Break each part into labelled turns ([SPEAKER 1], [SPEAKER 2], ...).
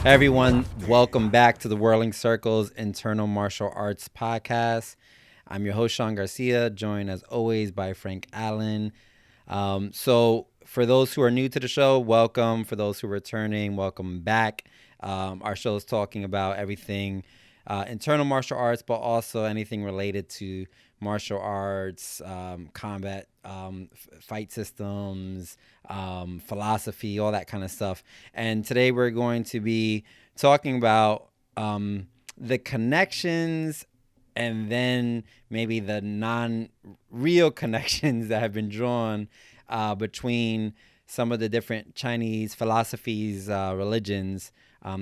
[SPEAKER 1] Everyone, welcome back to the Whirling Circles Internal Martial Arts Podcast. I'm your host, Shawn Garcia, joined as always by Frank Allen. So, for those who are new to the show, welcome. For those who are returning, welcome back. Our show is talking about everything internal martial arts, but also anything related to martial arts, combat, fight systems, philosophy, all that kind of stuff. And today we're going to be talking about the connections and then maybe the non-real connections that have been drawn between some of the different Chinese philosophies, religions,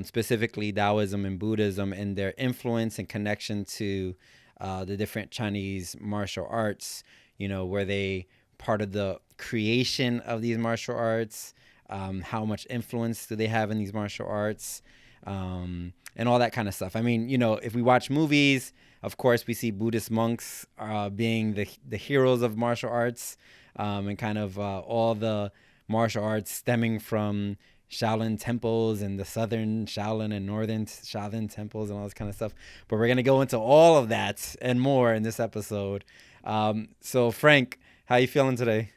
[SPEAKER 1] specifically Daoism and Buddhism, and their influence and connection to the different Chinese martial arts. You know, were they part of the creation of these martial arts? How much influence do they have in these martial arts? And all that kind of stuff. I mean, you know, if we watch movies, of course, we see Buddhist monks being the heroes of martial arts, and kind of all the martial arts stemming from Shaolin Temples and the southern Shaolin and northern Shaolin Temples and all this kind of stuff. But we're going to go into all of that and more in this episode. So, Frank, how you feeling today?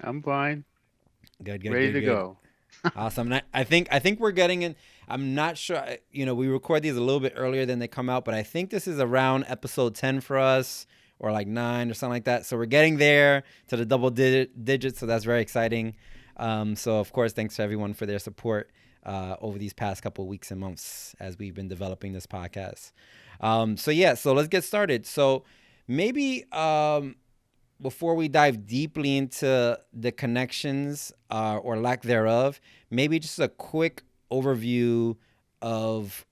[SPEAKER 2] I'm fine.
[SPEAKER 1] Good, good,
[SPEAKER 2] Ready
[SPEAKER 1] good,
[SPEAKER 2] to
[SPEAKER 1] good.
[SPEAKER 2] go.
[SPEAKER 1] Awesome. And I think we're getting in. I'm not sure. You know, we record these a little bit earlier than they come out, but I think this is around episode 10 for us, or like 9 or something like that. So we're getting there to the double digits. So that's very exciting. So of course, thanks to everyone for their support over these past couple of weeks and months as we've been developing this podcast. So yeah, so let's get started. So maybe before we dive deeply into the connections or lack thereof, maybe just a quick overview of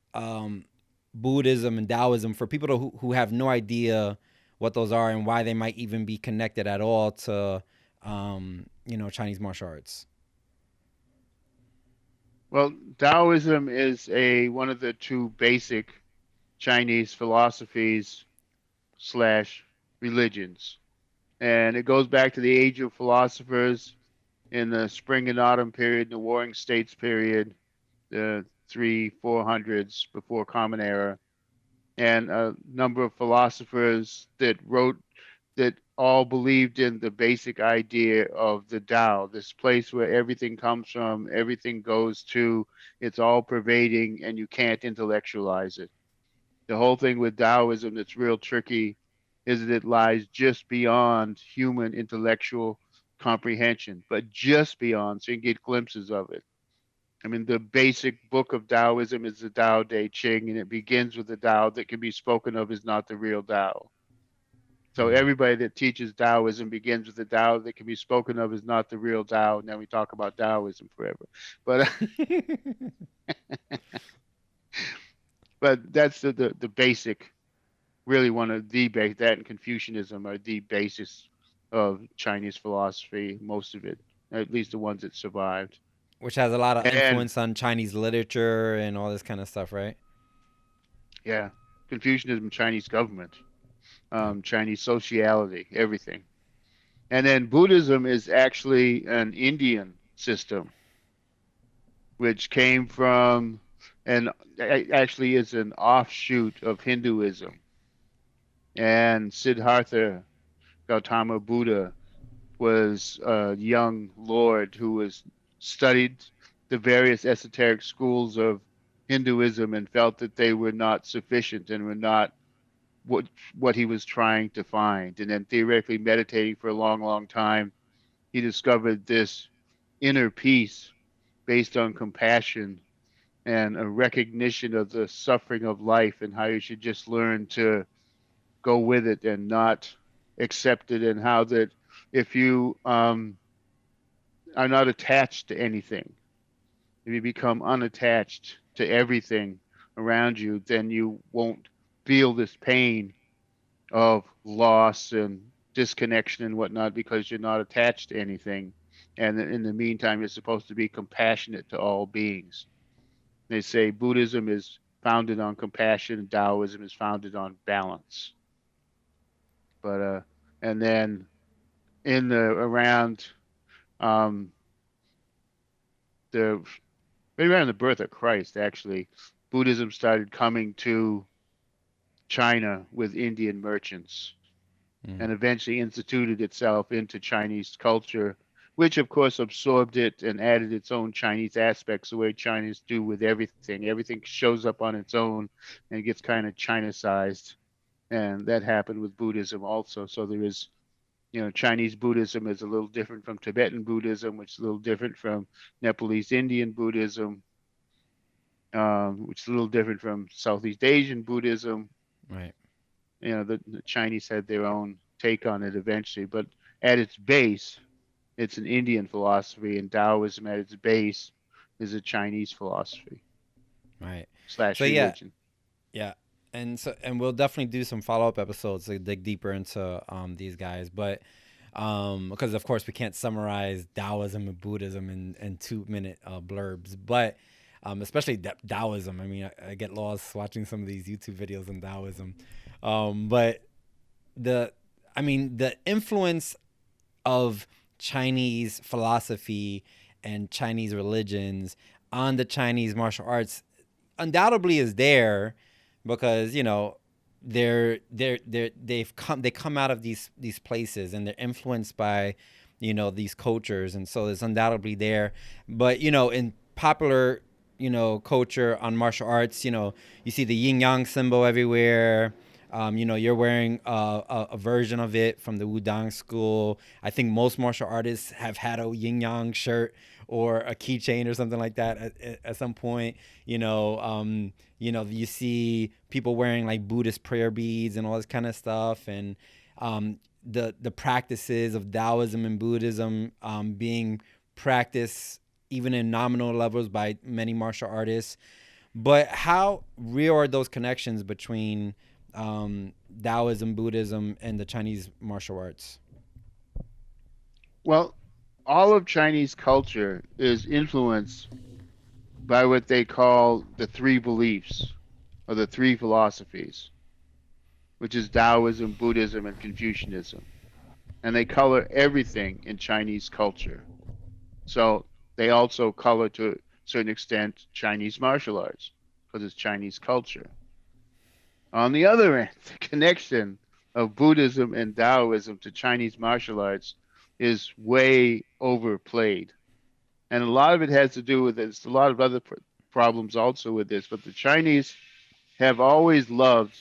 [SPEAKER 1] Buddhism and Taoism for people who have no idea what those are and why they might even be connected at all to, Chinese martial arts.
[SPEAKER 2] Well, Taoism is a one of the two basic Chinese philosophies slash religions, and it goes back to the age of philosophers in the spring and autumn period, the Warring States period, the 300-400s before Common Era, and a number of philosophers that wrote that all believed in the basic idea of the Tao, this place where everything comes from, everything goes to, it's all pervading, and you can't intellectualize it. The whole thing with Taoism that's real tricky is that it lies just beyond human intellectual comprehension, but just beyond, so you can get glimpses of it. I mean, the basic book of Taoism is the Tao Te Ching, and it begins with the Tao that can be spoken of as not the real Tao. So
[SPEAKER 1] Mm.
[SPEAKER 2] everybody that teaches Taoism begins with the Tao that can be spoken of as not the real Tao, and then we talk about Taoism forever. But but that's the basic, really one of the base that and Confucianism are the basis of Chinese philosophy, most of it, at least the ones that survived.
[SPEAKER 1] Which has a lot of
[SPEAKER 2] And
[SPEAKER 1] influence on Chinese literature and all this kind of stuff, right?
[SPEAKER 2] yeah, Confucianism, Chinese government,
[SPEAKER 1] Yep.
[SPEAKER 2] Chinese sociality, everything. And then Buddhism is actually an Indian system which came from and actually is an offshoot of Hinduism. And Siddhartha Gautama Buddha was a young lord who was studied the various esoteric schools of Hinduism and felt that they were not sufficient and were not what what he was trying to find. And then theoretically meditating for a long, long time, he discovered this inner peace based on compassion and a recognition of the suffering of life and how you should just learn to go with it and not accept it, and how that if you are not attached to anything, if you become unattached to everything around you, then you won't feel this pain of loss and disconnection and whatnot because you're not attached to anything. And in the meantime, you're supposed to be compassionate to all beings. They say Buddhism is founded on compassion, Taoism is founded on balance. But and then in the around um, the right around the birth of Christ, actually, Buddhism started coming to China with Indian merchants
[SPEAKER 1] Mm,
[SPEAKER 2] and eventually instituted itself into Chinese culture, which of course absorbed it and added its own Chinese aspects, the way Chinese do with everything. Everything shows up on its own and gets kind of China-sized. And that happened with Buddhism also. So there is, Chinese Buddhism is a little different from Tibetan Buddhism, which is a little different from Nepalese Indian Buddhism, which is a little different from Southeast Asian Buddhism.
[SPEAKER 1] right,
[SPEAKER 2] The Chinese had their own take on it eventually, but at its base, it's an Indian philosophy, and Taoism at its base is a Chinese philosophy
[SPEAKER 1] right. So
[SPEAKER 2] slash
[SPEAKER 1] yeah,
[SPEAKER 2] religion.
[SPEAKER 1] yeah, and we'll definitely do some follow up episodes to dig deeper into these guys, but because of course we can't summarize Taoism and Buddhism in 2 minute blurbs, but especially Taoism. I mean, I get lost watching some of these YouTube videos on Taoism, but the I mean the influence of Chinese philosophy and Chinese religions on the Chinese martial arts undoubtedly is there because they come out of these places and they're influenced by these cultures, and so it's undoubtedly there. But in popular culture on martial arts, you see the yin yang symbol everywhere. You're wearing a version of it from the Wudang school. I think most martial artists have had a yin yang shirt or a keychain or something like that at some point. You see people wearing like Buddhist prayer beads and all this kind of stuff, and the practices of Taoism and Buddhism being practiced even in nominal levels by many martial artists. But how real are those connections between Taoism, Buddhism, and the Chinese martial arts?
[SPEAKER 2] Well, all of Chinese culture is influenced by what they call the three beliefs or the three philosophies, which is Taoism, Buddhism, and Confucianism. And they color everything in Chinese culture. So they also color to a certain extent Chinese martial arts because it's Chinese culture. On the other end, the connection of Buddhism and Taoism to Chinese martial arts is way overplayed. And a lot of it has to do with this, a lot of other problems also with this, but the Chinese have always loved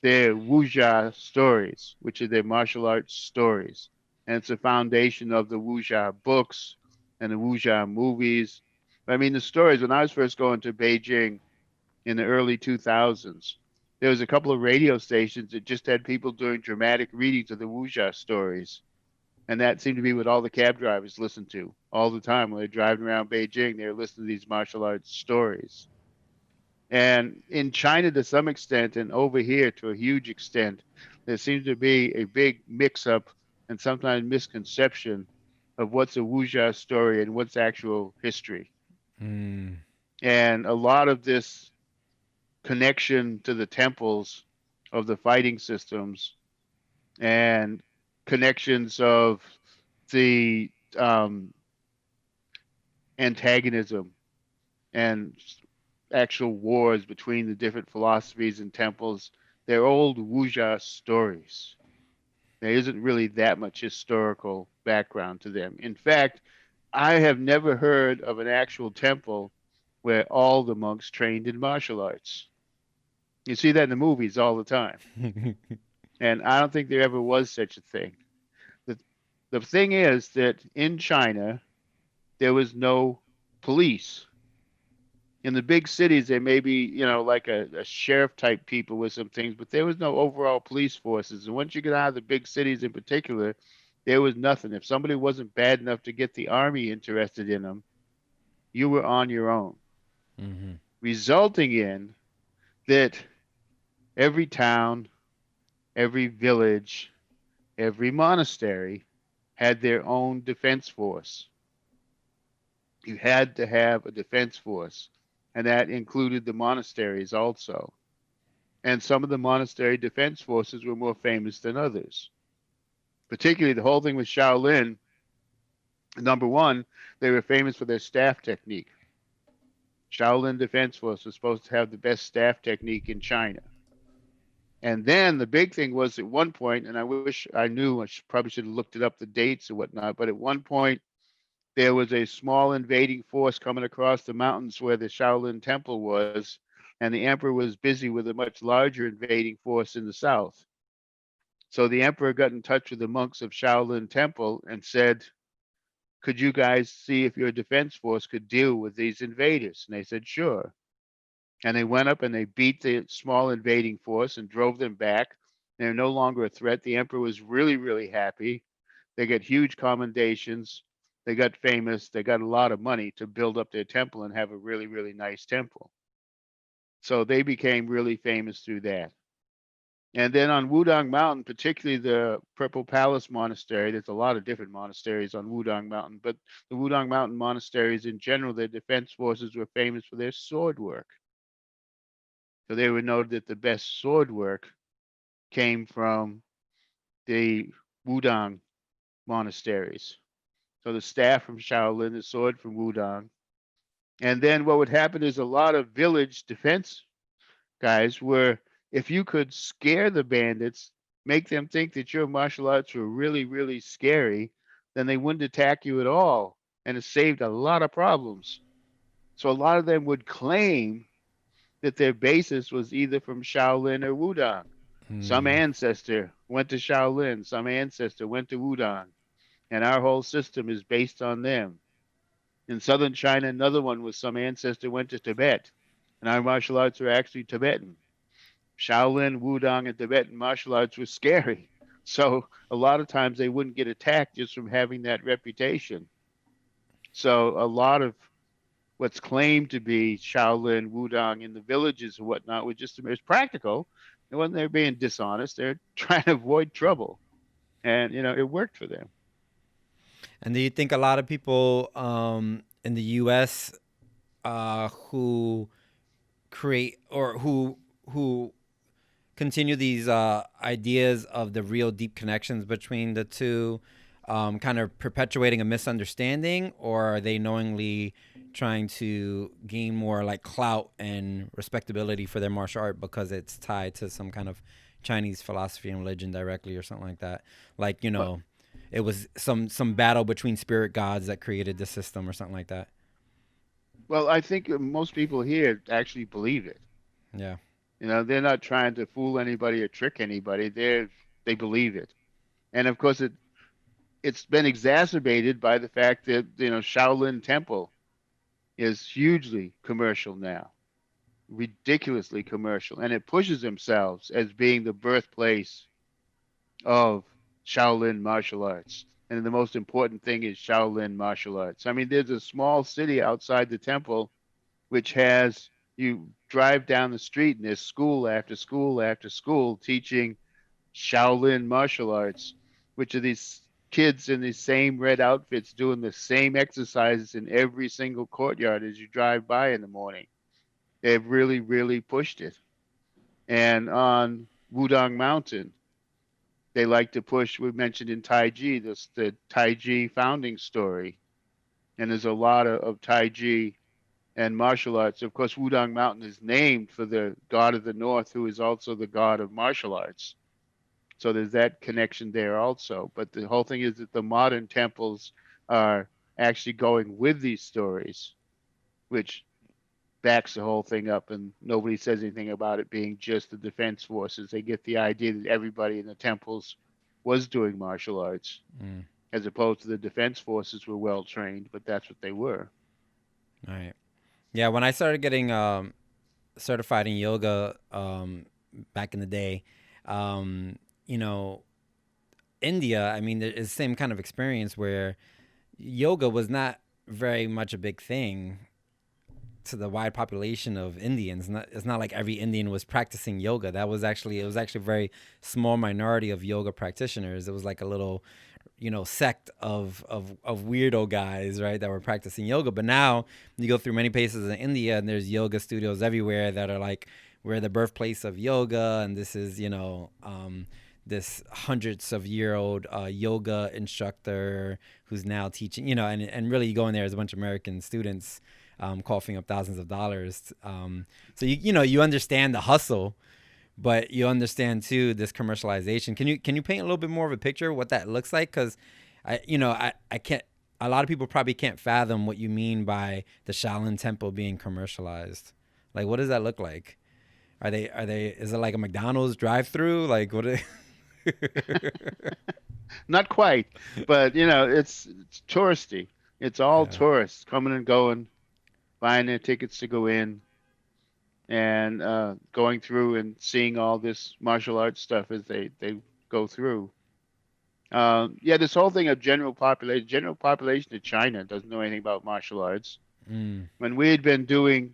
[SPEAKER 2] their wuxia stories, which are their martial arts stories. And it's the foundation of the wuxia books and the wuxia movies. I mean, the stories, when I was first going to Beijing in the early 2000s, there was a couple of radio stations that just had people doing dramatic readings of the wuxia stories. And that seemed to be what all the cab drivers listened to all the time when they're driving around Beijing. They're listening to these martial arts stories. And in China, to some extent, and over here to a huge extent, there seems to be a big mix up and sometimes misconception of what's a wuxia story and what's actual history.
[SPEAKER 1] Mm,
[SPEAKER 2] And a lot of this connection to the temples of the fighting systems and connections of the antagonism and actual wars between the different philosophies and temples. They're old wuxia stories. There isn't really that much historical background to them. In fact, I have never heard of an actual temple where all the monks trained in martial arts. You see that in the movies all the time. And I don't think there ever was such a thing. The, the thing is that in China, there was no police. In the big cities, there may be, like a sheriff type people with some things, but there was no overall police forces. And once you get out of the big cities in particular, there was nothing. If somebody wasn't bad enough to get the army interested in them, you were on your own,
[SPEAKER 1] hmm
[SPEAKER 2] resulting in that every town, every village, every monastery had their own defense force. You had to have a defense force, and that included the monasteries also. And some of the monastery defense forces were more famous than others. Particularly the whole thing with Shaolin, number one, they were famous for their staff technique. Shaolin Defense Force was supposed to have the best staff technique in China. And then the big thing was at one point, and I wish I knew, probably should have looked it up, the dates or whatnot, but at one point, there was a small invading force coming across the mountains where the Shaolin Temple was, and the emperor was busy with a much larger invading force in the south. So the emperor got in touch with the monks of Shaolin Temple and said, could you guys see if your defense force could deal with these invaders? And they said, sure. And they went up and they beat the small invading force and drove them back. They're no longer a threat. The emperor was really, really happy. They got huge commendations. They got famous. They got a lot of money to build up their temple and have a really, really nice temple. So they became really famous through that. And then on Wudang Mountain, particularly the Purple Palace Monastery, there's a lot of different monasteries on Wudang Mountain, but the Wudang Mountain monasteries in general, their defense forces were famous for their sword work. So they were noted that the best sword work came from the Wudang monasteries. So the staff from Shaolin, the sword from Wudang. And then what would happen is a lot of village defense guys were, if you could scare the bandits, make them think that your martial arts were really, really scary, then they wouldn't attack you at all. And it saved a lot of problems. So a lot of them would claim that their basis was either from Shaolin or Wudang. Some
[SPEAKER 1] Hmm.
[SPEAKER 2] ancestor went to Shaolin, some ancestor went to Wudang, and our whole system is based on them. In southern China, another one was some ancestor went to Tibet, and our martial arts are actually Tibetan. Shaolin, Wudang, and Tibetan martial arts were scary. So a lot of times they wouldn't get attacked just from having that reputation. So a lot of what's claimed to be Shaolin, Wudang in the villages and whatnot was just it's practical. And when they're being dishonest, they're trying to avoid trouble. And it worked for them.
[SPEAKER 1] And do you think a lot of people in the U.S. Who create or who continue these ideas of the real deep connections between the two, kind of perpetuating a misunderstanding, or are they knowingly trying to gain more like clout and respectability for their martial art because it's tied to some kind of Chinese philosophy and religion directly or something like that? Like,
[SPEAKER 2] But
[SPEAKER 1] it was some battle between spirit gods that created the system or something like that.
[SPEAKER 2] well, I think most people here actually believe it.
[SPEAKER 1] Yeah.
[SPEAKER 2] They're not trying to fool anybody or trick anybody. They believe it. And of course it's been exacerbated by the fact that Shaolin Temple is hugely commercial now, ridiculously commercial, and it pushes themselves as being the birthplace of Shaolin martial arts. And the most important thing is Shaolin martial arts. I mean, there's a small city outside the temple which has you drive down the street and there's school after school after school teaching Shaolin martial arts, which are these kids in these same red outfits doing the same exercises in every single courtyard as you drive by in the morning. They've really, really pushed it. And on Wudang Mountain, they like to push, we mentioned in Taiji, this the Taiji founding story. And there's a lot of Taiji and martial arts. Of course, Wudang Mountain is named for the god of the north, who is also the god of martial arts. So there's that connection there also. But the whole thing is that the modern temples are actually going with these stories, which backs the whole thing up. And nobody says anything about it being just the defense forces. They get the idea that everybody in the temples was doing martial arts,
[SPEAKER 1] Mm.
[SPEAKER 2] as opposed to the defense forces were well trained, but that's what they were.
[SPEAKER 1] All right. Yeah, when I started getting certified in yoga back in the day, um, you know, India, I mean, it's the same kind of experience where yoga was not very much a big thing to the wide population of Indians. It's not like every Indian was practicing yoga. It was actually a very small minority of yoga practitioners. It was like a little, sect of weirdo guys, right, that were practicing yoga. But now you go through many places in India and there's yoga studios everywhere that are like, we're the birthplace of yoga, and this is, this hundreds of year old yoga instructor who's now teaching, and really you go in there as a bunch of American students coughing up thousands of dollars. So you understand the hustle, but you understand too this commercialization. Can you paint a little bit more of a picture of what that looks like? Because I can't. A lot of people probably can't fathom what you mean by the Shaolin Temple being commercialized. Like, what does that look like? Are they? Is it like a McDonald's drive-through? Like, what?
[SPEAKER 2] Not quite, but it's touristy. It's all
[SPEAKER 1] Yeah.
[SPEAKER 2] tourists coming and going, buying their tickets to go in, and going through and seeing all this martial arts stuff as they go through. Yeah, this whole thing of general population of China doesn't know anything about martial arts.
[SPEAKER 1] Mm.
[SPEAKER 2] When we had been doing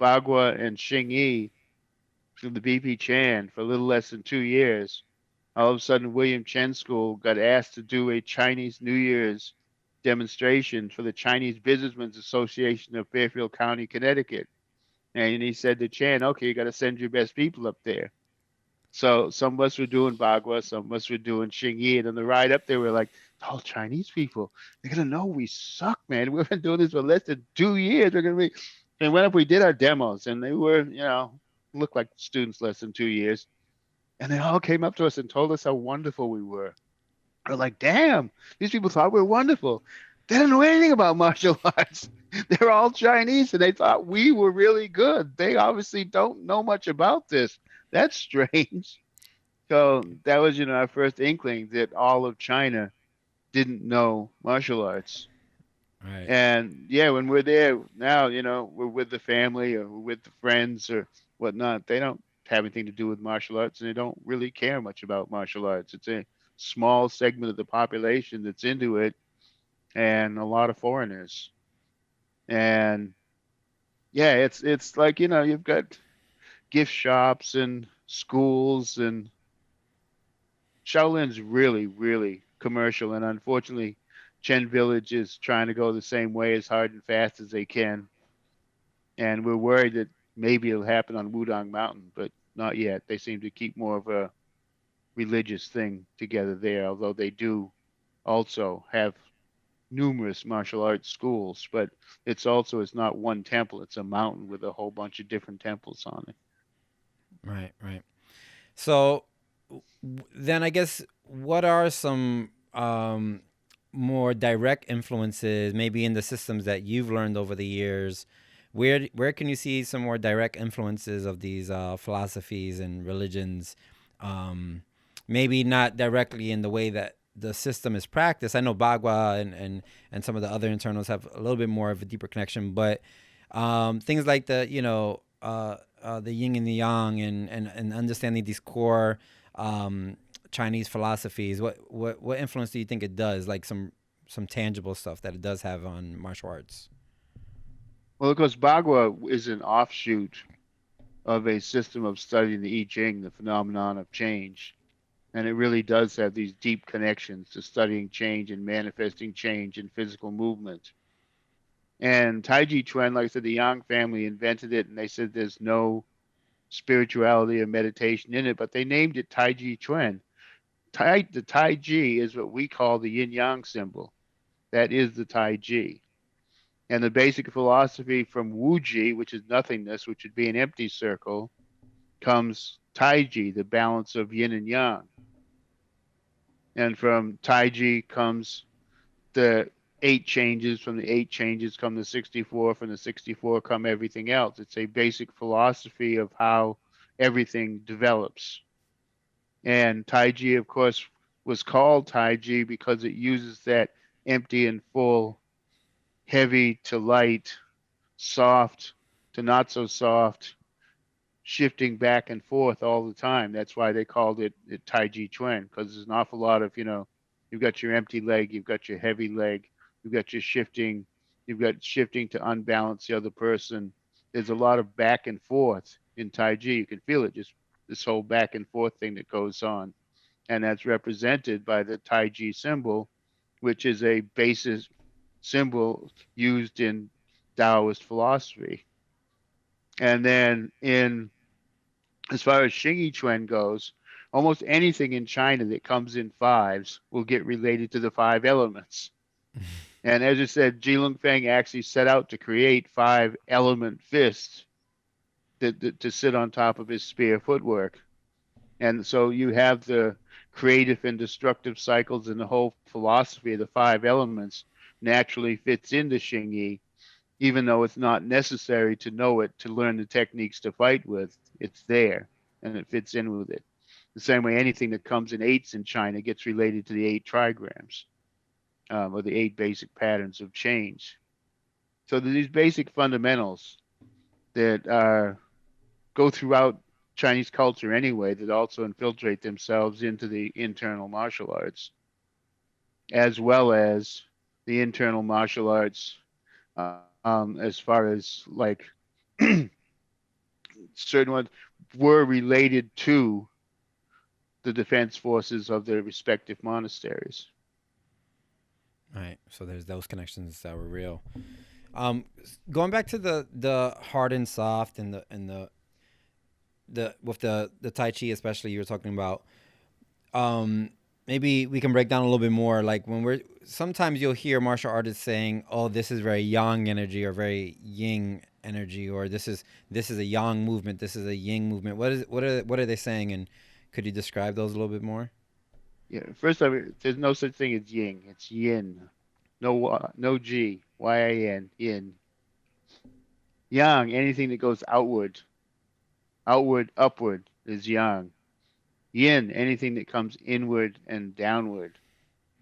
[SPEAKER 2] Bagua and Xingyi through the BP Chan for a little less than 2 years, all of a sudden William Chen School got asked to do a Chinese New Year's demonstration for the Chinese Businessmen's Association of Fairfield County, Connecticut. And he said to Chan, okay, you got to send your best people up there. So some of us were doing Bagua, some of us were doing Xingyi, and on the ride up there, we are like, "Oh, Chinese people, they're gonna know we suck, man. We've been doing this for less than 2 years. We're gonna be." And went up, we did our demos, and they were, looked like students less than 2 years, and they all came up to us and told us how wonderful we were. We're like, "Damn, these people thought we were wonderful. They don't know anything about martial arts. They're all Chinese, and they thought we were really good. They obviously don't know much about this. That's strange." So that was, our first inkling that all of China didn't know martial arts.
[SPEAKER 1] Right.
[SPEAKER 2] And yeah, when we're there now, we're with the family or we're with the friends or whatnot. They don't have anything to do with martial arts and they don't really care much about martial arts. It's a small segment of the population that's into it and a lot of foreigners. And yeah, it's like, you've got gift shops and schools and Shaolin's really, really commercial, and unfortunately, Chen Village is trying to go the same way as hard and fast as they can. And we're worried that maybe it'll happen on Wudong Mountain, but not yet. They seem to keep more of a religious thing together there, although they do also have numerous martial arts schools. But it's not one temple; it's a mountain with a whole bunch of different temples on it.
[SPEAKER 1] Right. Right. So then I guess what are some more direct influences, maybe in the systems that you've learned over the years? Where can you see some more direct influences of these philosophies and religions? Um, Maybe not directly in the way that the system is practiced. I know Bagua and some of the other internals have a little bit more of a deeper connection, but things like the yin and the yang and understanding these core um, Chinese philosophies. What influence do you think it does? Like some tangible stuff that it does have on martial arts.
[SPEAKER 2] Well, because Bagua is an offshoot of a system of studying the I Ching, the phenomenon of change. And it really does have these deep connections to studying change and manifesting change in physical movement. And Taiji Chuan, like I said, the Yang family invented it, and they said there's no spirituality or meditation in it, but they named it Taiji Chuan. The Taiji is what we call the yin yang symbol. That is the Taiji. And the basic philosophy from Wuji, which is nothingness, which would be an empty circle, comes Taiji, the balance of yin and yang. And from Taiji comes the eight changes. From the eight changes come the 64. From the 64 come everything else. It's a basic philosophy of how everything develops. And Taiji, of course, was called Taiji because it uses that empty and full, heavy to light, soft to not so soft, shifting back and forth all the time. That's why they called it Tai Chi Chuan, because there's an awful lot of, you've got your empty leg, you've got your heavy leg, you've got your shifting, you've got shifting to unbalance the other person. There's a lot of back and forth in Tai Chi. You can feel it, just this whole back and forth thing that goes on. And that's represented by the Tai Chi symbol, which is a basis symbol used in Daoist philosophy. And then in as far as Xingyi Chuan goes, almost anything in China that comes in fives will get related to the five elements. And as I said, Ji Feng actually set out to create five element fists to sit on top of his spear footwork. And so you have the creative and destructive cycles, and the whole philosophy of the five elements naturally fits into Xingyi, even though it's not necessary to know it to learn the techniques to fight with. It's there and it fits in with it. The same way anything that comes in eights in China gets related to the eight trigrams, or the eight basic patterns of change. So these basic fundamentals that are go throughout Chinese culture anyway, that also infiltrate themselves into the internal martial arts, as well as the internal martial arts, as far as like certain ones were related to the defense forces of their respective monasteries.
[SPEAKER 1] Right. So there's those connections that were real. Um, Going back to the hard and soft and the with the Tai Chi especially you were talking about. Um, Maybe we can break down a little bit more. Like when we're sometimes you'll hear martial artists saying, "Oh, this is very yang energy or very yin energy," or this is a yang movement. This is a yin movement. What are they saying? And could you describe those a little bit more?
[SPEAKER 2] Yeah, first of all, there's no such thing as yin. It's yin. No G. Y-A-N. Yin. Yang. Anything that goes outward, upward is yang. Yin. Anything that comes inward and downward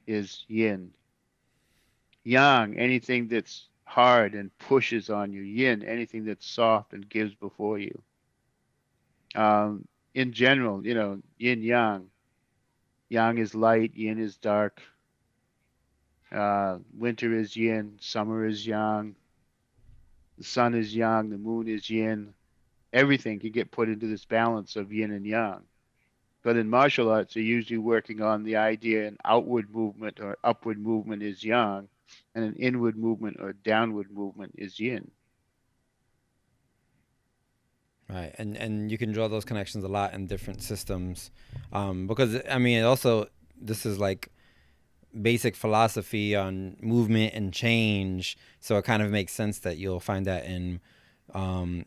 [SPEAKER 2] is yin. Yang. Anything that's hard and pushes on you. Yin. Anything that's soft and gives before you. In general, yin yang. Yang is light. Yin is dark. Winter is yin. Summer is yang. The sun is yang, the moon is yin. Everything can get put into this balance of yin and yang. But in martial arts, they're usually working on the idea an outward movement or upward movement is yang, and an inward movement or downward movement is yin.
[SPEAKER 1] Right, and you can draw those connections a lot in different systems, because I mean, also this is like basic philosophy on movement and change, so it kind of makes sense that you'll find that in,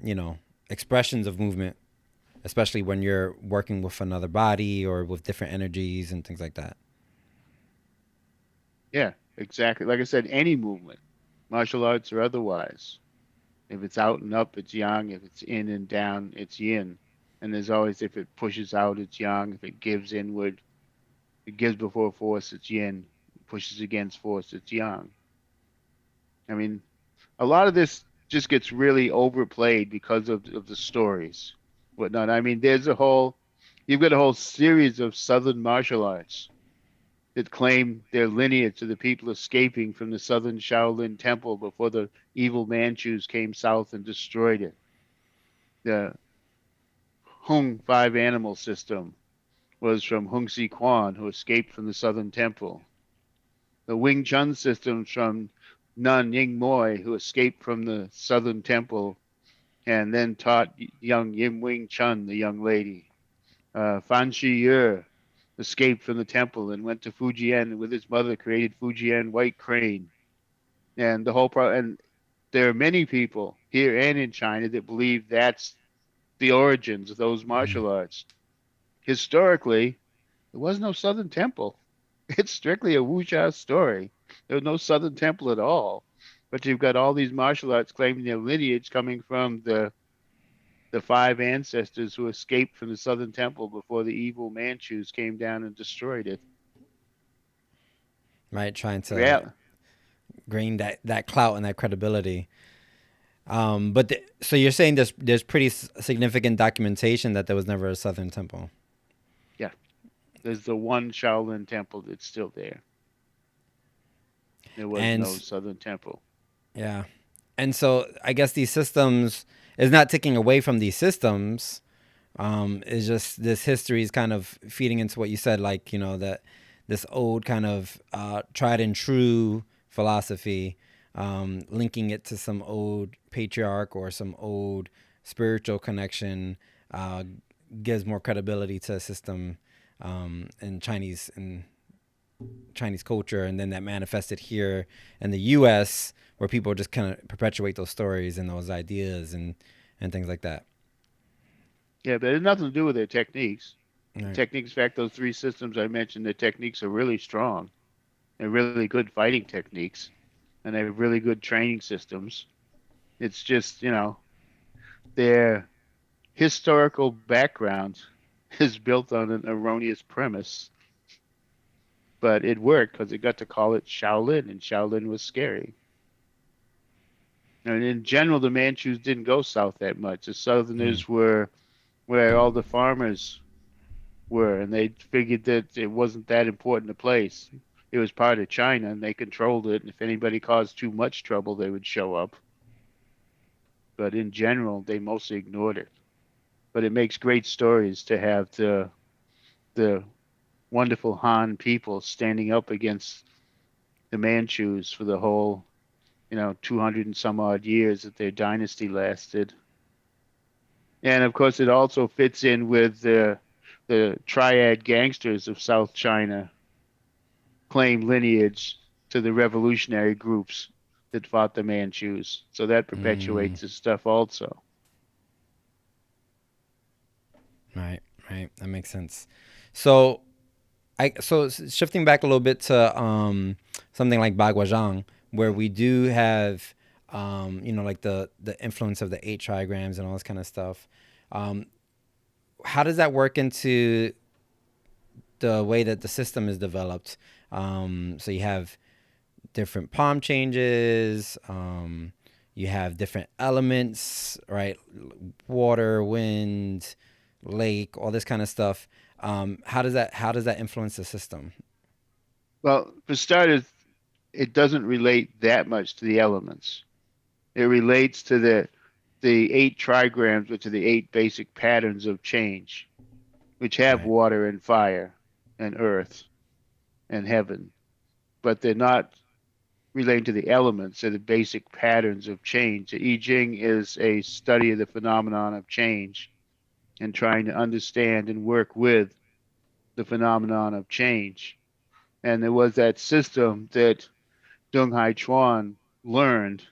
[SPEAKER 1] you know, expressions of movement, especially when you're working with another body or with different energies and things like that.
[SPEAKER 2] Yeah, exactly. Like I said, any movement, martial arts or otherwise. If it's out and up, it's yang. If it's in and down, it's yin. And there's always, if it pushes out, it's yang. If it gives inward, it gives before force, it's yin. Pushes against force, it's yang. I mean, a lot of this just gets really overplayed because of the stories, whatnot. I mean, you've got a whole series of Southern martial arts that claim their lineage to the people escaping from the Southern Shaolin Temple before the evil Manchus came south and destroyed it. The Hung Five Animal System was from Hung Si Quan, who escaped from the Southern Temple. The Wing Chun system from Nun Ying Moy, who escaped from the Southern Temple and then taught young Yim Wing Chun, the young lady. Fan Shi Yer escaped from the temple and went to Fujian and with his mother created Fujian White Crane. And and there are many people here and in China that believe that's the origins of those
[SPEAKER 1] Mm.
[SPEAKER 2] martial arts. Historically, there was no Southern Temple. It's strictly a wuxia story. There was no Southern Temple at all. But you've got all these martial arts claiming their lineage coming from the five ancestors who escaped from the Southern Temple before the evil Manchus came down and destroyed it.
[SPEAKER 1] Right, trying to
[SPEAKER 2] Yeah,
[SPEAKER 1] gain that clout and that credibility. So you're saying there's pretty significant documentation that there was never a Southern Temple.
[SPEAKER 2] yeah. There's the one Shaolin Temple that's still there. There was
[SPEAKER 1] And
[SPEAKER 2] no Southern Temple.
[SPEAKER 1] yeah. And so I guess these systems is not taking away from these systems. It's just this history is kind of feeding into what you said, like, you know, that this old kind of tried and true philosophy, linking it to some old patriarch or some old spiritual connection, gives more credibility to a system in Chinese and Chinese culture, and then that manifested here in the U.S., where people just kind of perpetuate those stories and those ideas and things like that.
[SPEAKER 2] Yeah, but it has nothing to do with their techniques.
[SPEAKER 1] All right.
[SPEAKER 2] Techniques, in fact, those three systems I mentioned, the techniques are really strong. They're really good fighting techniques, and they have really good training systems. It's just, their historical background is built on an erroneous premise, but it worked because it got to call it Shaolin, and Shaolin was scary. And in general, the Manchus didn't go south that much. The
[SPEAKER 1] Mm.
[SPEAKER 2] Southerners were where all the farmers were, and they figured that it wasn't that important a place. It was part of China, and they controlled it. And if anybody caused too much trouble, they would show up. But in general, they mostly ignored it. But it makes great stories to have the wonderful Han people standing up against the Manchus for the whole, 200 and some odd years that their dynasty lasted. And of course, it also fits in with the triad gangsters of South China claim lineage to the revolutionary groups that fought the Manchus. So that
[SPEAKER 1] Mm.
[SPEAKER 2] perpetuates his stuff also.
[SPEAKER 1] Right. Right. That makes sense. So shifting back a little bit to something like Bagua, where we do have like the influence of the eight trigrams and all this kind of stuff. Um, how does that work into the way that the system is developed? So you have different palm changes. You have different elements, right? Water, wind, lake, all this kind of stuff. How does that influence the system?
[SPEAKER 2] Well, for starters, it doesn't relate that much to the elements. It relates to the eight trigrams, which are the eight basic patterns of change, which have
[SPEAKER 1] Right.
[SPEAKER 2] water and fire and earth and heaven, but they're not relating to the elements. They're the basic patterns of change. The I Ching is a study of the phenomenon of change and trying to understand and work with the phenomenon of change. And there was that system that Dong Hai Chuan learned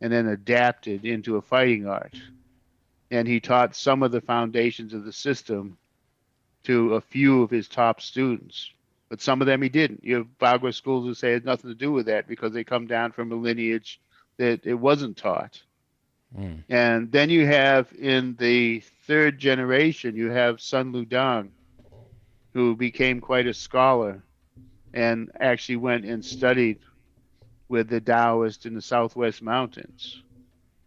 [SPEAKER 2] and then adapted into a fighting art. And he taught some of the foundations of the system to a few of his top students. But some of them he didn't. You have Bagua schools who say it has nothing to do with that because they come down from a lineage that it wasn't taught.
[SPEAKER 1] Mm.
[SPEAKER 2] And then you have in the third generation, you have Sun Ludang, who became quite a scholar and actually went and studied with the Daoist in the Southwest Mountains.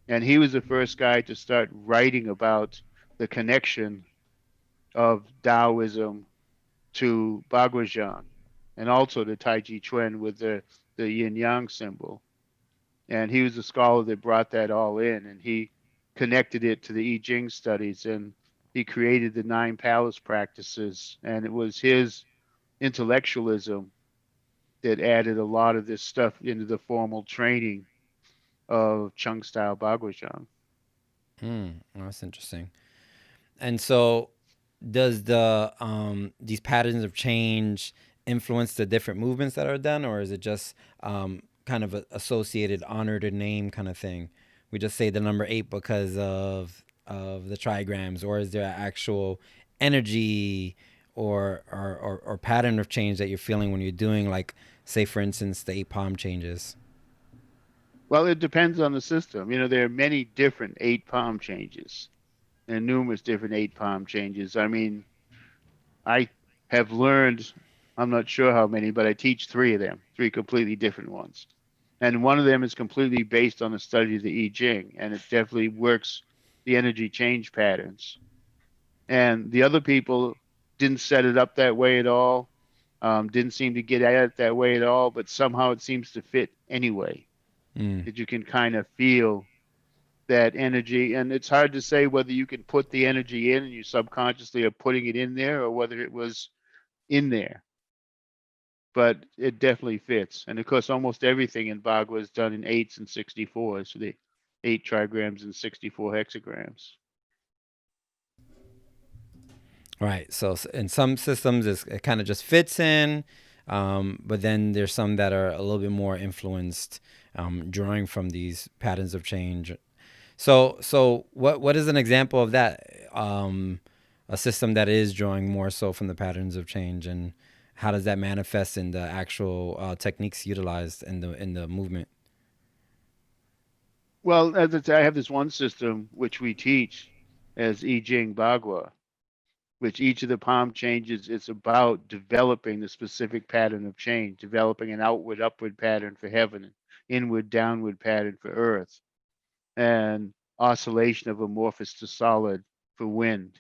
[SPEAKER 2] And he was the first guy to start writing about the connection of Taoism to Baguazhang and also to Tai Chi Chuan with the yin yang symbol. And he was the scholar that brought that all in, and he connected it to the I Ching studies, and he created the nine palace practices. And it was his intellectualism that added a lot of this stuff into the formal training of Chung style Baguazhang.
[SPEAKER 1] Mm. Oh, that's interesting. And so, does these patterns of change influence the different movements that are done, or is it just kind of a associated honor to name kind of thing? We just say the number eight because of the trigrams, or is there an actual energy or pattern of change that you're feeling when you're doing, like, say for instance, the eight palm changes?
[SPEAKER 2] Well, it depends on the system. There are many different eight palm changes and numerous different eight palm changes. I mean, I have learned, I'm not sure how many, but I teach three of them, three completely different ones. And one of them is completely based on the study of the I Ching, and it definitely works the energy change patterns. And the other people didn't set it up that way at all, didn't seem to get at it that way at all, but somehow it seems to fit anyway,
[SPEAKER 1] Mm.
[SPEAKER 2] that you can kind of feel that energy. And it's hard to say whether you can put the energy in and you subconsciously are putting it in there or whether it was in there, but it definitely fits. And of course, almost everything in Bagua is done in eights and 64s, so the eight trigrams and 64 hexagrams.
[SPEAKER 1] Right. So in some systems, it kind of just fits in. But then there's some that are a little bit more influenced, drawing from these patterns of change. So what is an example of that? A system that is drawing more so from the patterns of change, and how does that manifest in the actual techniques utilized in the movement?
[SPEAKER 2] Well, I have this one system which we teach as I Ching Bagua, which each of the palm changes is about developing the specific pattern of change, developing an outward upward pattern for heaven, inward downward pattern for earth, and oscillation of amorphous to solid for wind,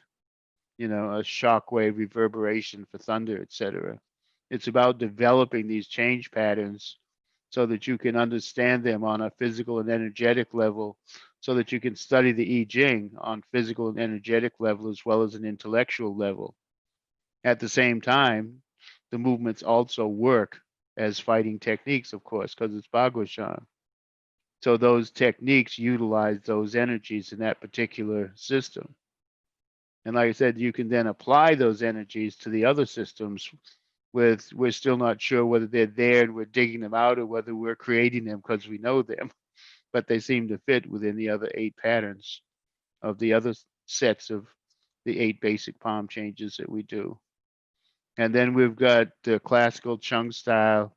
[SPEAKER 2] a shock wave reverberation for thunder, etc. It's about developing these change patterns so that you can understand them on a physical and energetic level, so that you can study the I Ching on physical and energetic level as well as an intellectual level. At the same time, the movements also work as fighting techniques, of course, because it's Bagua. So those techniques utilize those energies in that particular system. And like I said, you can then apply those energies to the other systems with we're still not sure whether they're there and we're digging them out or whether we're creating them because we know them, but they seem to fit within the other 8 patterns of the other sets of the 8 basic palm changes that we do. And then we've got the classical Chung style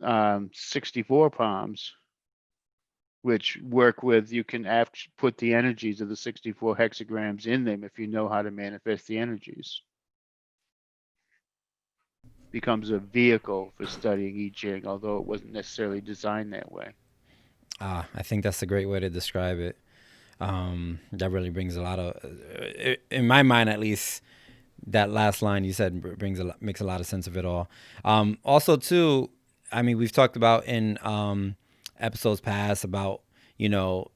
[SPEAKER 2] 64 palms, which work with you can put the energies of the 64 hexagrams in them if you know how to manifest the energies. Becomes a vehicle for studying I Ching, although it wasn't necessarily designed that way.
[SPEAKER 1] I think that's a great way to describe it. That really brings a lot of, in my mind at least, that last line you said brings makes a lot of sense of it all. Also, too, I mean, we've talked about in episodes past about, you know,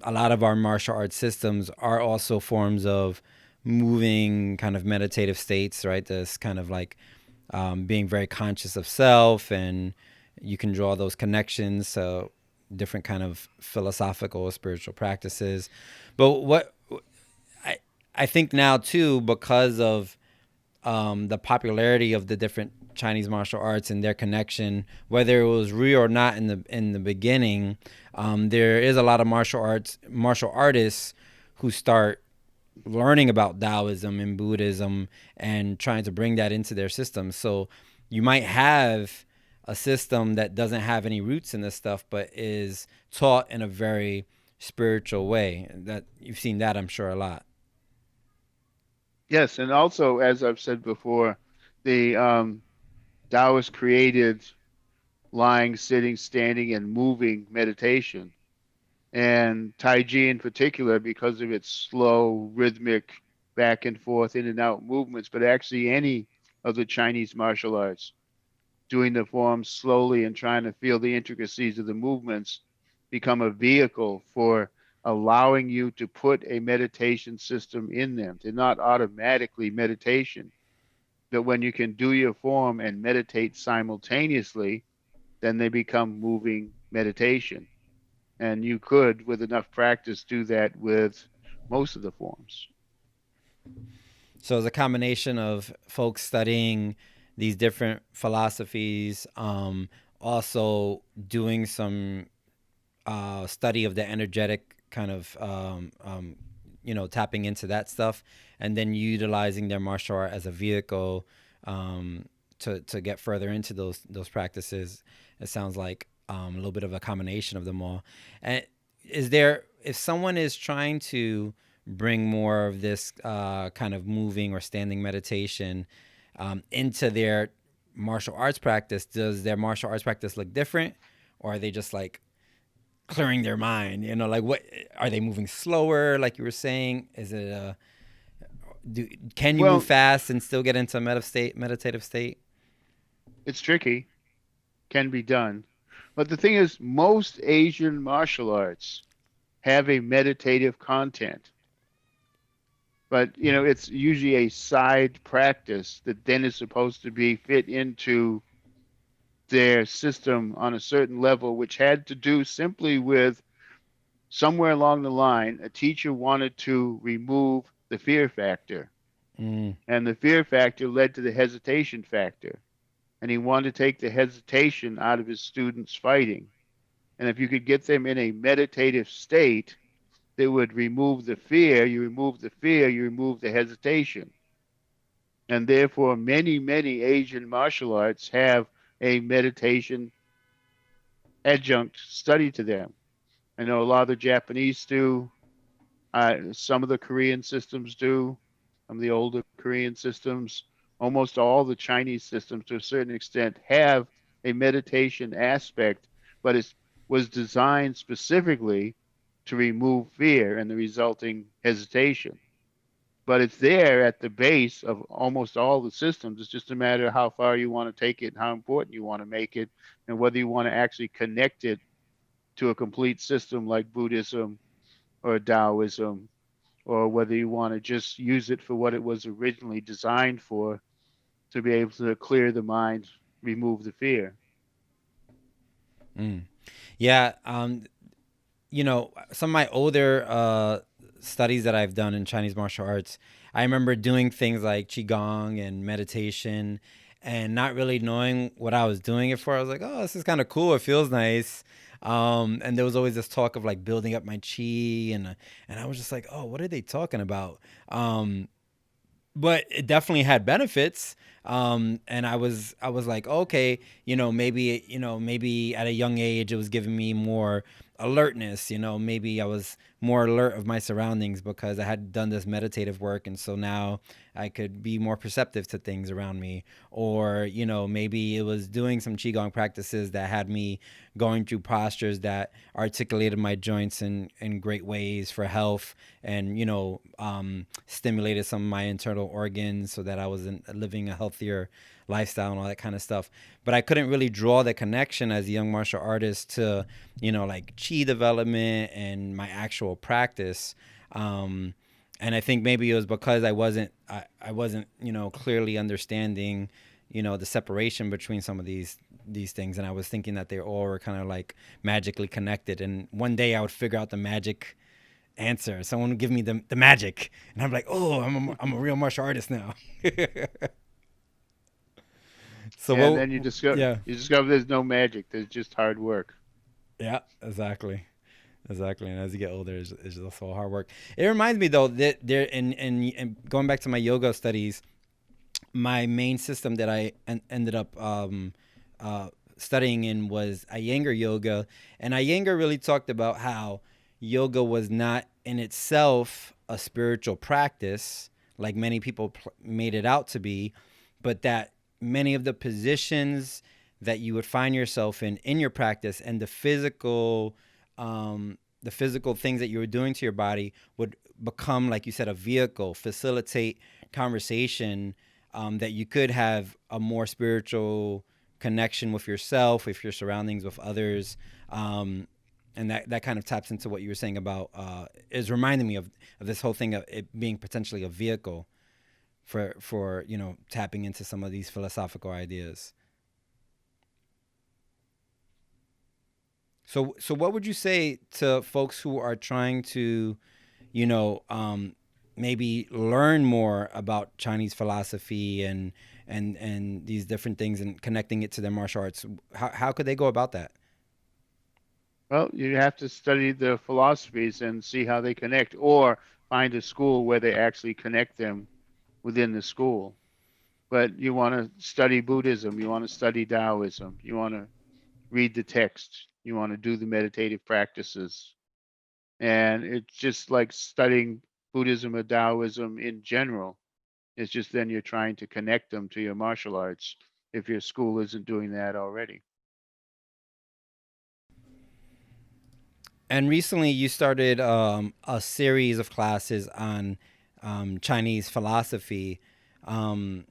[SPEAKER 1] a lot of our martial arts systems are also forms of moving kind of meditative states, right? This kind of like being very conscious of self, and you can draw those connections to different kind of philosophical or spiritual practices. But what I I think now too, because of the popularity of the different Chinese martial arts and their connection, whether it was real or not in the beginning, there is a lot of martial artists who start learning about Taoism and Buddhism and trying to bring that into their system. So you might have a system that doesn't have any roots in this stuff, but is taught in a very spiritual way. That you've seen that, I'm sure, a lot.
[SPEAKER 2] Yes, and also, as I've said before, the Taoist created lying, sitting, standing, and moving meditation. And Tai Chi in particular, because of its slow, rhythmic, back and forth, in and out movements, but actually any of the Chinese martial arts, doing the forms slowly and trying to feel the intricacies of the movements, become a vehicle for allowing you to put a meditation system in them. They're not automatically meditation, but when you can do your form and meditate simultaneously, then they become moving meditation. And you could, with enough practice, do that with most of the forms.
[SPEAKER 1] So it's a combination of folks studying these different philosophies, also doing some study of the energetic kind of, tapping into that stuff, and then utilizing their martial art as a vehicle to get further into those practices. It sounds like a little bit of a combination of them all. And is there, if someone is trying to bring more of this kind of moving or standing meditation into their martial arts practice, does their martial arts practice look different, or are they just like clearing their mind? Like, what are they moving slower? Like you were saying, is it can you move
[SPEAKER 2] Well,
[SPEAKER 1] fast and still get into a meditative state?
[SPEAKER 2] it's tricky, can be done. But the thing is, most Asian martial arts have a meditative content. But, it's usually a side practice that then is supposed to be fit into their system on a certain level, which had to do simply with somewhere along the line, a teacher wanted to remove the fear factor,
[SPEAKER 1] Mm.
[SPEAKER 2] and the fear factor led to the hesitation factor. and he wanted to take the hesitation out of his students fighting. And if you could get them in a meditative state that would remove the fear, you remove the fear, you remove the hesitation. And therefore, many, many Asian martial arts have a meditation adjunct study to them. I know a lot of the Japanese do. Some of the Korean systems do. Some of the older Korean systems, almost all the Chinese systems, to a certain extent, have a meditation aspect, but it was designed specifically to remove fear and the resulting hesitation. But it's there at the base of almost all the systems. It's just a matter of how far you want to take it, how important you want to make it, and whether you want to actually connect it to a complete system like Buddhism or Taoism, or whether you want to just use it for what it was originally designed for, to be able to clear the mind, remove the fear.
[SPEAKER 1] Mm. Yeah. Some of my older studies that I've done in Chinese martial arts, I remember doing things like qigong and meditation, and not really knowing what I was doing it for. I was like, oh, this is kind of cool. It feels nice. And there was always this talk of like building up my chi, and I was just like, oh, what are they talking about? But it definitely had benefits. And I was like, okay, maybe at a young age it was giving me more alertness. Maybe I was more alert of my surroundings because I had done this meditative work, and so now I could be more perceptive to things around me. Or maybe it was doing some qigong practices that had me going through postures that articulated my joints in great ways for health, and stimulated some of my internal organs so that I was living a healthier lifestyle and all that kind of stuff. But I couldn't really draw the connection as a young martial artist to like chi development and my actual practice. And I think maybe it was because I wasn't clearly understanding the separation between some of these things, and I was thinking that they all were kind of like magically connected, and one day I would figure out the magic answer. Someone would give me the magic, and I'm like, oh, I'm a real martial artist now. So
[SPEAKER 2] And
[SPEAKER 1] what?
[SPEAKER 2] then you discover
[SPEAKER 1] Yeah,
[SPEAKER 2] you discover there's no magic. There's just hard work.
[SPEAKER 1] yeah, exactly. Exactly, and as you get older, it's just all hard work. It reminds me though that there, in going back to my yoga studies, my main system that I ended up uh, studying in was Iyengar yoga, and Iyengar really talked about how yoga was not in itself a spiritual practice like many people made it out to be, but that many of the positions that you would find yourself in your practice, and the physical things that you were doing to your body would become, like you said, a vehicle, facilitate conversation, that you could have a more spiritual connection with yourself, with your surroundings, with others. And that kind of taps into what you were saying about is reminding me of this whole thing of it being potentially a vehicle for tapping into some of these philosophical ideas. So what would you say to folks who are trying to, you know, um, maybe learn more about Chinese philosophy and these different things and connecting it to their martial arts? How could they go about that?
[SPEAKER 2] Well, you have to study the philosophies and see how they connect, or find a school where they actually connect them within the school. But you want to study Buddhism, you want to study Taoism, you want to read the text, you want to do the meditative practices. And it's just like studying Buddhism or Taoism in general. It's just then you're trying to connect them to your martial arts if your school isn't doing that already.
[SPEAKER 1] And recently, you started a series of classes on Chinese philosophy. Um,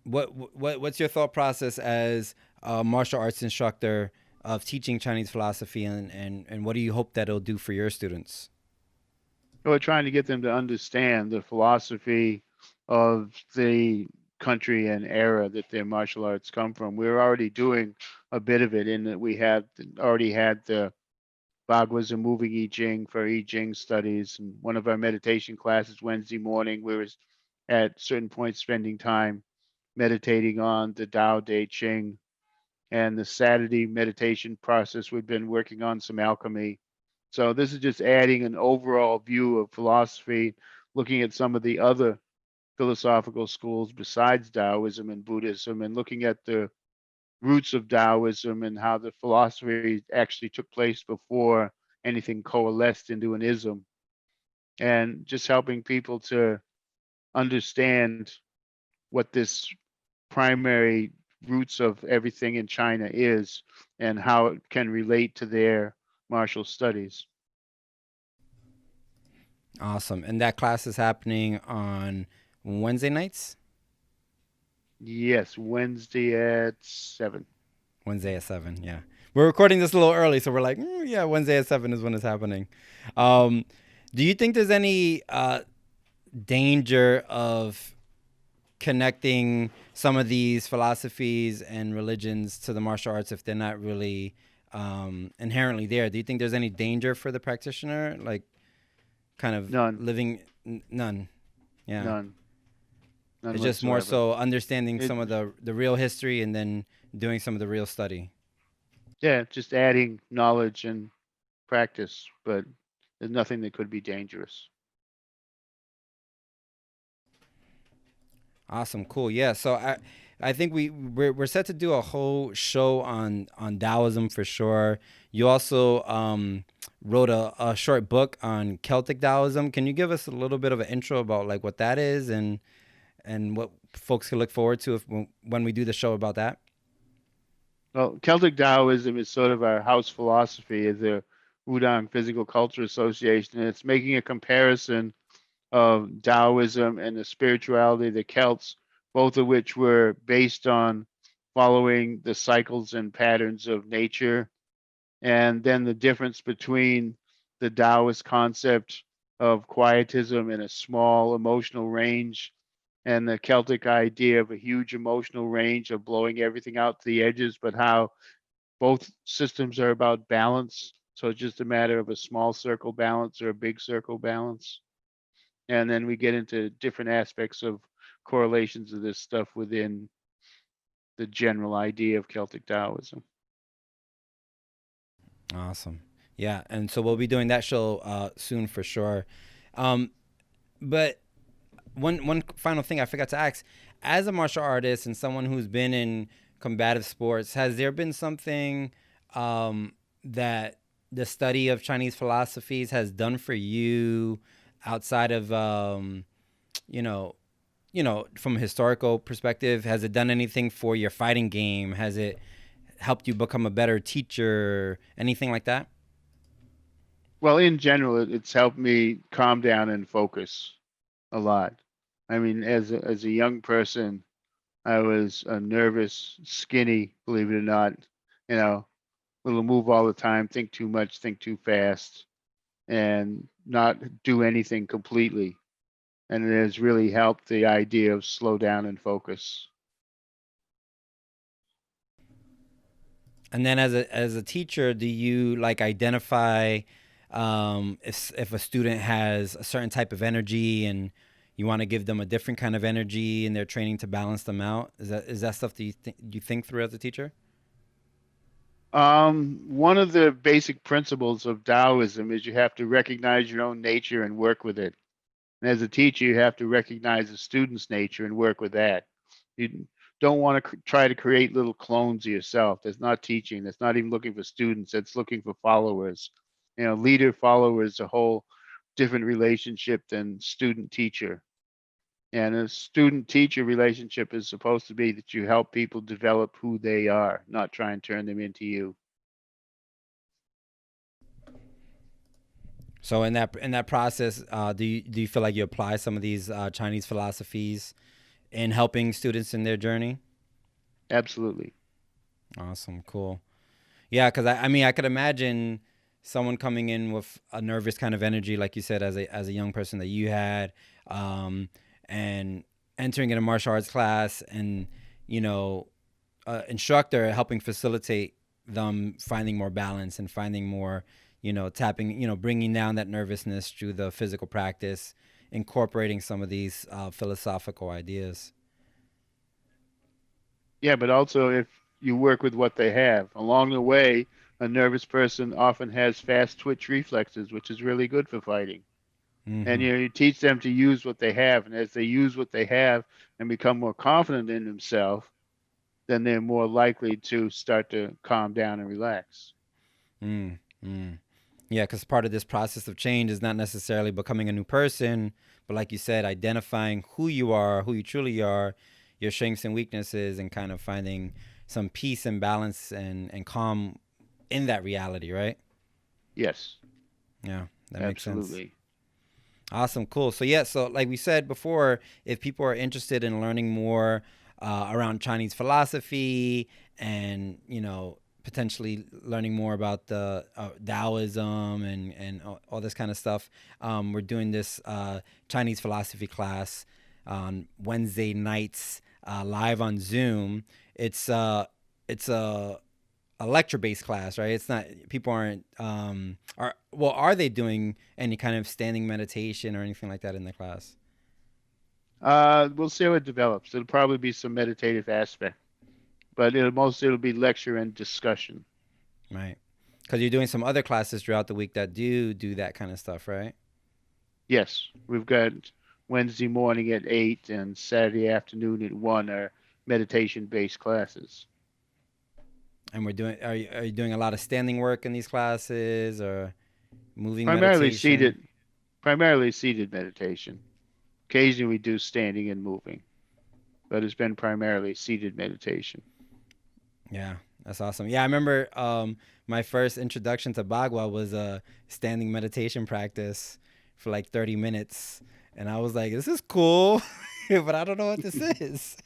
[SPEAKER 1] what's your thought process as a martial arts instructor of teaching Chinese philosophy, and what do you hope that it'll do for your students?
[SPEAKER 2] We're trying to get them to understand the philosophy of the country and era that their martial arts come from. We're already doing a bit of it in that we had already had the Bagwas and moving I Ching for I Ching studies. And one of our meditation classes Wednesday morning, we was at certain points spending time meditating on the Tao Te Ching, and the Saturday meditation process. We've been working on some alchemy. So this is just adding an overall view of philosophy, looking at some of the other philosophical schools besides Taoism and Buddhism, and looking at the roots of Taoism and how the philosophy actually took place before anything coalesced into an ism, and just helping people to understand what this primary roots of everything in China is and how it can relate to their martial studies.
[SPEAKER 1] Awesome. And that class is happening on Wednesday nights?
[SPEAKER 2] Yes, Wednesday at 7.
[SPEAKER 1] Wednesday at 7, yeah. We're recording this a little early, so we're like, yeah, Wednesday at 7 is when it's happening. Um, do you think there's any danger of connecting some of these philosophies and religions to the martial arts if they're not really inherently there? Do you think there's any danger for the practitioner, like kind of
[SPEAKER 2] None,
[SPEAKER 1] living none? Yeah,
[SPEAKER 2] none, none
[SPEAKER 1] it's just more
[SPEAKER 2] whatsoever.
[SPEAKER 1] so understanding
[SPEAKER 2] It,
[SPEAKER 1] some of the real history and then doing some of the real study.
[SPEAKER 2] yeah, just adding knowledge and practice, but there's nothing that could be dangerous.
[SPEAKER 1] Awesome, cool. Yeah, so I think we're set to do a whole show on Taoism for sure. You also wrote a short book on Celtic Taoism. Can you give us a little bit of an intro about like what that is and what folks can look forward to if when we do the show about that?
[SPEAKER 2] Well, Celtic Taoism is sort of our house philosophy as the Wudang Physical Culture Association, and it's making a comparison of Taoism and the spirituality of the Celts, both of which were based on following the cycles and patterns of nature, and then the difference between the Taoist concept of quietism and a small emotional range, and the Celtic idea of a huge emotional range of blowing everything out to the edges, but how both systems are about balance. So it's just a matter of a small circle balance or a big circle balance. And then we get into different aspects of correlations of this stuff within the general idea of Celtic Taoism.
[SPEAKER 1] Awesome. Yeah, and so we'll be doing that show soon for sure. Um, but one final thing I forgot to ask: as a martial artist and someone who's been in combative sports, has there been something that the study of Chinese philosophies has done for you outside of you know from a historical perspective? Has it done anything for your fighting game? Has it helped you become a better teacher? Anything like that?
[SPEAKER 2] Well, in general, it's helped me calm down and focus a lot. I mean, as a young person, I was a nervous, skinny, believe it or not, you know, little move all the time, think too much, think too fast, and not do anything completely. And it has really helped the idea of slow down and focus.
[SPEAKER 1] And then as a teacher, do you like identify if a student has a certain type of energy and you want to give them a different kind of energy in their training to balance them out? Is that stuff that you think through as a teacher?
[SPEAKER 2] One of the basic principles of Taoism is you have to recognize your own nature and work with it. And as a teacher, you have to recognize the student's nature and work with that. You don't want to try to create little clones of yourself. That's not teaching. That's not even looking for students. That's looking for followers. You know, leader follower is a whole different relationship than student teacher. And a student teacher relationship is supposed to be that you help people develop who they are, not try and turn them into you.
[SPEAKER 1] So in that process, do you feel like you apply some of these Chinese philosophies in helping students in their journey?
[SPEAKER 2] Absolutely.
[SPEAKER 1] Awesome, cool. Yeah, because I mean I could imagine someone coming in with a nervous kind of energy, like you said, as a young person that you had, um, and entering in a martial arts class, and you know, instructor helping facilitate them finding more balance and finding more, tapping, bringing down that nervousness through the physical practice, incorporating some of these philosophical ideas.
[SPEAKER 2] Yeah, but also if you work with what they have. Along the way, a nervous person often has fast twitch reflexes, which is really good for fighting. And
[SPEAKER 1] Mm-hmm.
[SPEAKER 2] you teach them to use what they have, and as they use what they have and become more confident in themselves, then they're more likely to start to calm down and relax.
[SPEAKER 1] Mm, mm. Yeah, because part of this process of change is not necessarily becoming a new person, but like you said, identifying who you are, who you truly are, your strengths and weaknesses, and kind of finding some peace and balance and calm in that reality, right?
[SPEAKER 2] Yes,
[SPEAKER 1] Yeah, that makes sense.
[SPEAKER 2] absolutely.
[SPEAKER 1] Awesome, cool. So yeah, so like we said before, if people are interested in learning more around Chinese philosophy and potentially learning more about the Daoism and all this kind of stuff, we're doing this Chinese philosophy class on Wednesday nights live on Zoom. It's it's a lecture based class, right? It's not people aren't are they doing any kind of standing meditation or anything like that in the class?
[SPEAKER 2] We'll see how it develops. It'll probably be some meditative aspect, but it'll be lecture and discussion.
[SPEAKER 1] Right. Because you're doing some other classes throughout the week that do that kind of stuff, right?
[SPEAKER 2] Yes, we've got Wednesday morning at 8 and Saturday afternoon at 1 are meditation-based classes.
[SPEAKER 1] And we're doing are you doing a lot of standing work in these classes or moving
[SPEAKER 2] Primarily
[SPEAKER 1] meditation?
[SPEAKER 2] seated, primarily seated meditation. Occasionally we do standing and moving, but it's been primarily seated meditation.
[SPEAKER 1] Yeah, that's awesome. Yeah, I remember my first introduction to Bagua was a standing meditation practice for like 30 minutes. And I was like, this is cool, but I don't know what this is.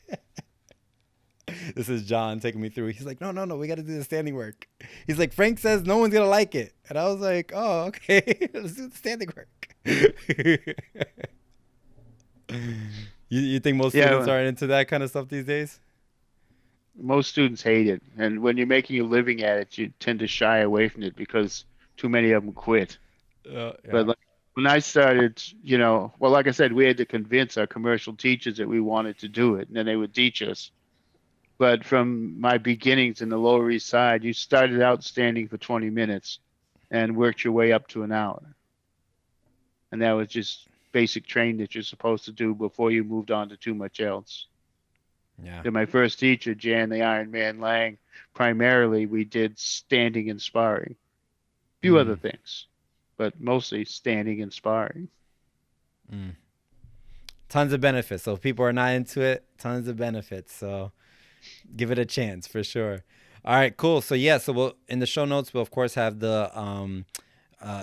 [SPEAKER 1] This is John taking me through. He's like, no, no, no, we got to do the standing work. He's like, Frank says no one's going to like it. And I was like, oh, okay, let's do the standing work. You think most students
[SPEAKER 2] Yeah,
[SPEAKER 1] are into that kind of stuff these days?
[SPEAKER 2] most students hate it, and when you're making a living at it, you tend to shy away from it because too many of them quit. But
[SPEAKER 1] Yeah.
[SPEAKER 2] like, when I started, well, like I said, we had to convince our commercial teachers that we wanted to do it, and then they would teach us. But from my beginnings in the Lower East Side, you started out standing for 20 minutes and worked your way up to an hour. And that was just basic training that you're supposed to do before you moved on to too much else.
[SPEAKER 1] Yeah.
[SPEAKER 2] Then my first teacher, Jan the Iron Man Lang, primarily we did standing and sparring. A few other
[SPEAKER 1] Mm,
[SPEAKER 2] things, but mostly standing and sparring.
[SPEAKER 1] mm. Tons of benefits. So if people are not into it, tons of benefits. So give it a chance for sure. All right, cool. So yeah, so we'll in the show notes we'll of course have the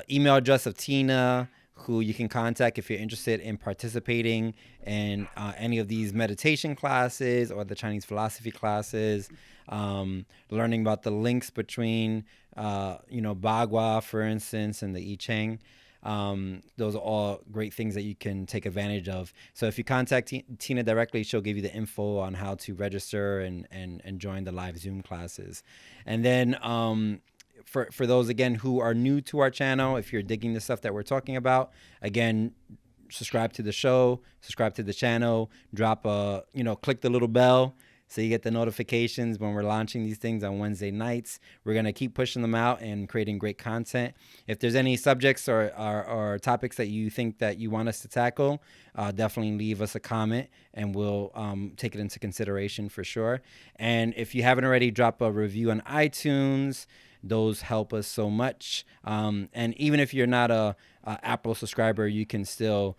[SPEAKER 1] email address of Tina, who you can contact if you're interested in participating in any of these meditation classes or the Chinese philosophy classes. Learning about the links between, Bagua, for instance, and the I Ching. Those are all great things that you can take advantage of. So if you contact Tina directly, she'll give you the info on how to register and join the live Zoom classes. And then for those again who are new to our channel, if you're digging the stuff that we're talking about, again, subscribe to the show, subscribe to the channel, drop a click the little bell so you get the notifications when we're launching these things on Wednesday nights. We're going to keep pushing them out and creating great content. If there's any subjects or topics that you think that you want us to tackle, definitely leave us a comment and we'll take it into consideration for sure. And if you haven't already, drop a review on iTunes. Those help us so much. And even if you're not a Apple subscriber, you can still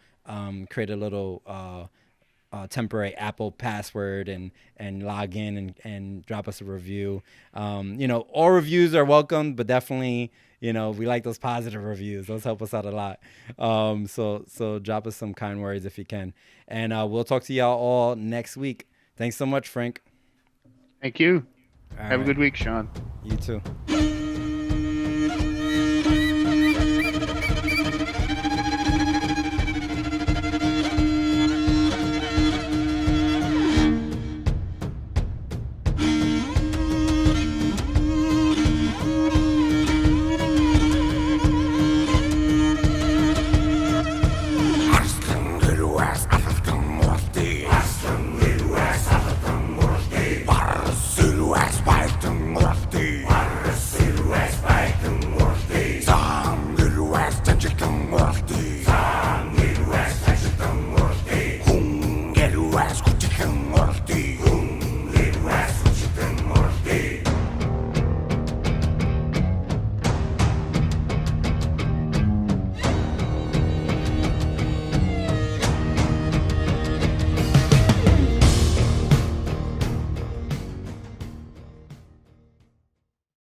[SPEAKER 1] create a little temporary Apple password and log in and drop us a review. All reviews are welcome, but definitely, we like those positive reviews. Those help us out a lot. So drop us some kind words if you can, and we'll talk to y'all all next week. Thanks so much, Frank.
[SPEAKER 2] Thank you.
[SPEAKER 1] All
[SPEAKER 2] Have a
[SPEAKER 1] right,
[SPEAKER 2] good week, Sean.
[SPEAKER 1] you too.